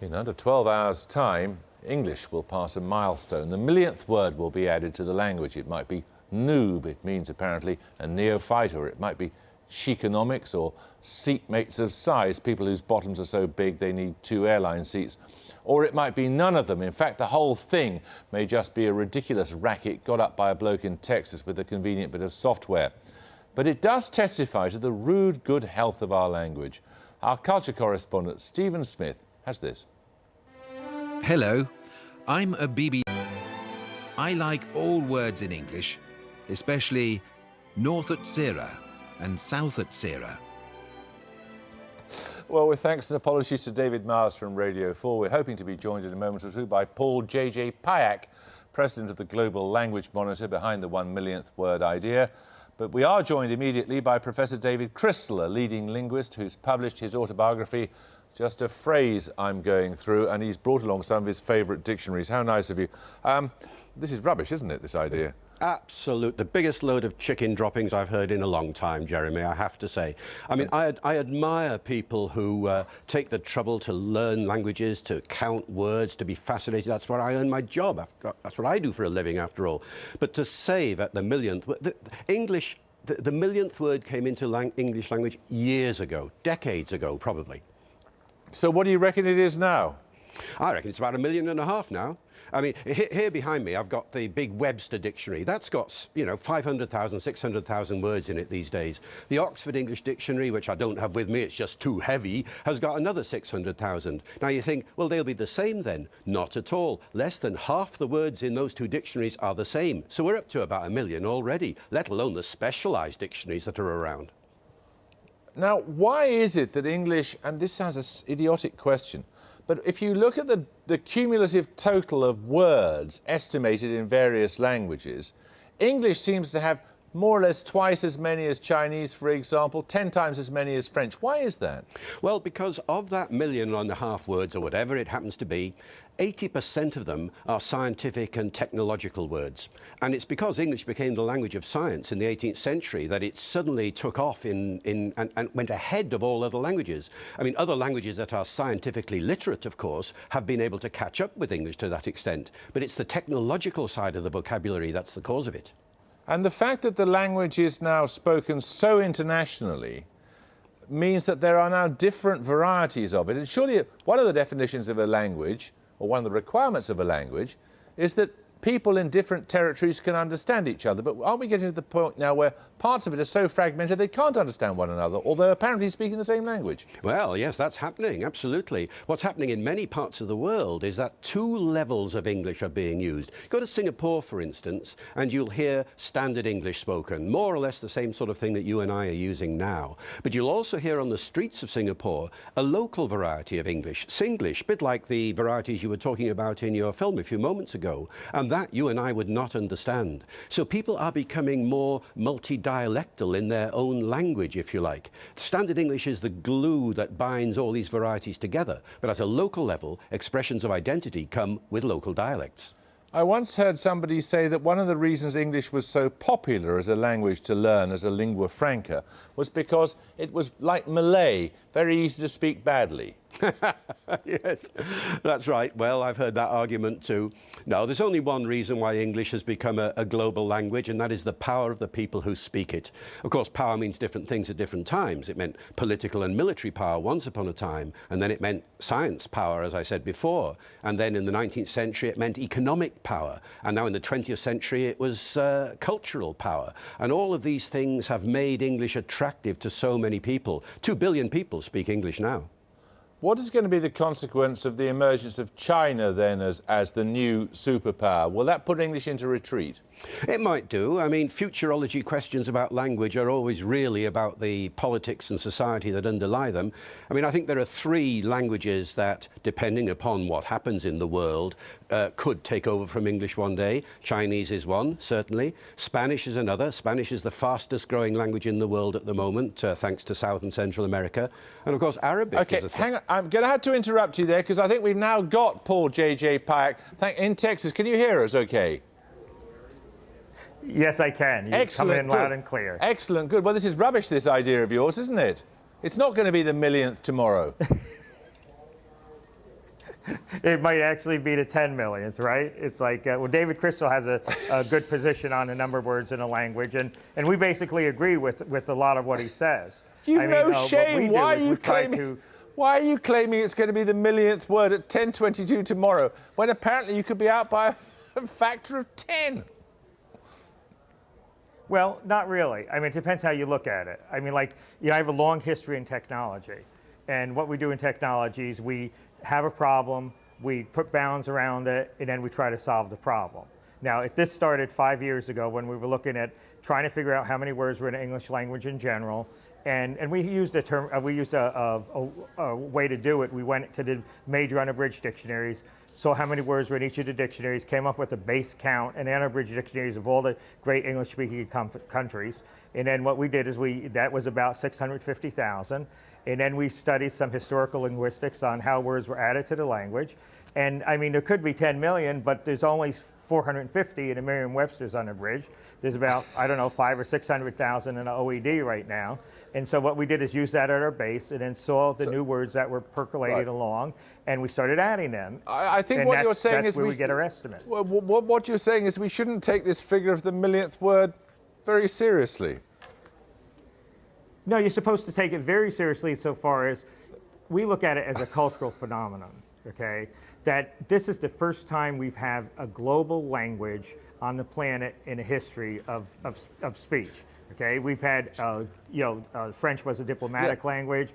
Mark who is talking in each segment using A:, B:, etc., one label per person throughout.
A: In under 12 hours' time, English will pass a milestone. The millionth word will be added to the language. It might be noob, it means apparently a neophyte, or it might be chiconomics or seatmates of size, people whose bottoms are so big they need 2 airline seats. Or it might be none of them. In fact, the whole thing may just be a ridiculous racket got up by a bloke in Texas with a convenient bit of software. But it does testify to the rude good health of our language. Our culture correspondent, Stephen Smith, has this.
B: Hello, I'm a BB. I like all words in English, especially north at Sarah and south at Sarah.
A: Well, with thanks and apologies to David Mars from Radio 4, we're hoping to be joined in a moment or two by Paul J.J. Payack, president of the Global Language Monitor behind the 1 millionth word idea. But we are joined immediately by Professor David Crystal, a leading linguist who's published his autobiography, Just a Phrase I'm Going Through, and he's brought along some of his favourite dictionaries. How nice of you. This is rubbish, isn't it, this idea?
C: Absolute. The biggest load of chicken droppings I've heard in a long time, Jeremy, I have to say. I mean, I admire people who take the trouble to learn languages, to count words, to be fascinated. That's where I earn my job. That's what I do for a living, after all. But to save at the millionth... The millionth word came into English language years ago, decades ago, probably.
A: So what do you reckon it is now?
C: I reckon it's about 1.5 million now. I mean, here behind me, I've got the big Webster dictionary. That's got, 500,000, 600,000 words in it these days. The Oxford English Dictionary, which I don't have with me, it's just too heavy, has got another 600,000. Now you think, well, they'll be the same then. Not at all. Less than half the words in those two dictionaries are the same. So we're up to about 1 million already, let alone the specialised dictionaries that are around.
A: Now, why is it that English, and this sounds an idiotic question, but if you look at the cumulative total of words estimated in various languages, English seems to have more or less twice as many as Chinese, for example, 10 times as many as French. Why is that?
C: Well, because of that 1.5 million words, or whatever it happens to be, 80% of them are scientific and technological words. And it's because English became the language of science in the 18th century that it suddenly took off and went ahead of all other languages. I mean, other languages that are scientifically literate, of course, have been able to catch up with English to that extent. But it's the technological side of the vocabulary that's the cause of it.
A: And the fact that the language is now spoken so internationally means that there are now different varieties of it. And surely one of the definitions of a language, or one of the requirements of a language, is that people in different territories can understand each other. But aren't we getting to the point now where parts of it are so fragmented they can't understand one another, although apparently speaking the same language?
C: Well, yes, that's happening, absolutely. What's happening in many parts of the world is that 2 levels of English are being used. Go to Singapore, for instance, and you'll hear standard English spoken, more or less the same sort of thing that you and I are using now. But you'll also hear on the streets of Singapore a local variety of English, Singlish, a bit like the varieties you were talking about in your film a few moments ago. And that you and I would not understand. So people are becoming more multi-dialectal in their own language, if you like. Standard English is the glue that binds all these varieties together, but at a local level, expressions of identity come with local dialects.
A: I once heard somebody say that one of the reasons English was so popular as a language to learn, as a lingua franca, was because it was like Malay, very easy to speak badly.
C: Yes, that's right. Well, I've heard that argument too. No, there's only one reason why English has become a global language, and that is the power of the people who speak it. Of course, power means different things at different times. It meant political and military power once upon a time, and then it meant science power, as I said before. And then in the 19th century, it meant economic power. And now in the 20th century, it was cultural power. And all of these things have made English attractive to so many people. 2 billion people speak English now.
A: What is going to be the consequence of the emergence of China then as the new superpower? Will that put English into retreat?
C: It might do. I mean, futurology questions about language are always really about the politics and society that underlie them. I mean, I think there are 3 languages that, depending upon what happens in the world, could take over from English one day. Chinese is one, certainly. Spanish is another. Spanish is the fastest growing language in the world at the moment, thanks to South and Central America. And of course, Arabic is a
A: hang on. I'm going to have to interrupt you there because I think we've now got Paul J.J. Payack in Texas. Can you hear us okay?
D: Yes, I can. You come in loud and clear.
A: Excellent, good. Well, this is rubbish, this idea of yours, isn't it? It's not going to be the millionth tomorrow.
D: It might actually be the 10 millionth, right? It's like, well, David Crystal has a good position on a number of words in a language, and we basically agree with a lot of what he says.
A: You've no shame. Why are you claiming it's going to be the millionth word at 10:22 tomorrow, when apparently you could be out by a factor of 10?
D: Well, not really. I mean, it depends how you look at it. I mean, like, I have a long history in technology. And what we do in technology is we have a problem, we put bounds around it, and then we try to solve the problem. Now, this started 5 years ago when we were looking at trying to figure out how many words were in the English language in general. And we used a term, a way to do it. We went to the major unabridged dictionaries, saw how many words were in each of the dictionaries, came up with a base count and unabridged dictionaries of all the great English-speaking countries. And then what we did is that was about 650,000. And then we studied some historical linguistics on how words were added to the language. And I mean, there could be 10 million, but there's only 450 in the Merriam-Webster's unabridged. There's about, I don't know, 500,000 or 600,000 in the OED right now. And so what we did is use that at our base and then saw the new words that were percolated along, and we started adding them.
A: I think what you're saying is
D: where we get our estimate.
A: What you're saying is we shouldn't take this figure of the millionth word very seriously.
D: No, you're supposed to take it very seriously so far as we look at it as a cultural phenomenon, okay? That this is the first time we've had a global language on the planet in the history of speech. Okay, we've had, French was a diplomatic language,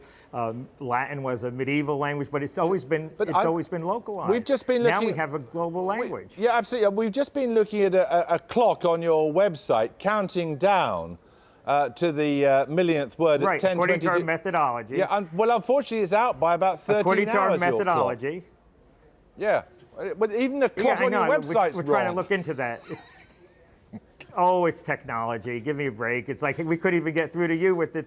D: Latin was a medieval language, but it's always been localized.
A: We've just been looking.
D: Now we have a global language.
A: Yeah, absolutely. We've just been looking at a clock on your website counting down to the millionth word at 10:22.
D: According to our methodology.
A: Yeah, well, unfortunately, it's out by about 13
D: according
A: hours.
D: According to our methodology.
A: Yeah, but even the clock on your website's
D: wrong.
A: We're
D: trying to look into that. It's technology. Give me a break. It's like we couldn't even get through to you with the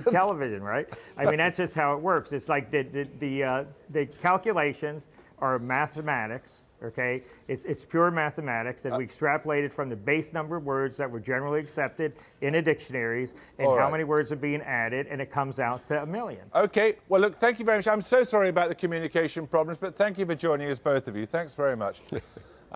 D: television, right? I mean, that's just how it works. It's like the calculations are mathematics, okay? It's pure mathematics, and we extrapolated from the base number of words that were generally accepted in the dictionaries and how many words are being added, and it comes out to 1 million.
A: Okay. Well, look, thank you very much. I'm so sorry about the communication problems, but thank you for joining us, both of you. Thanks very much.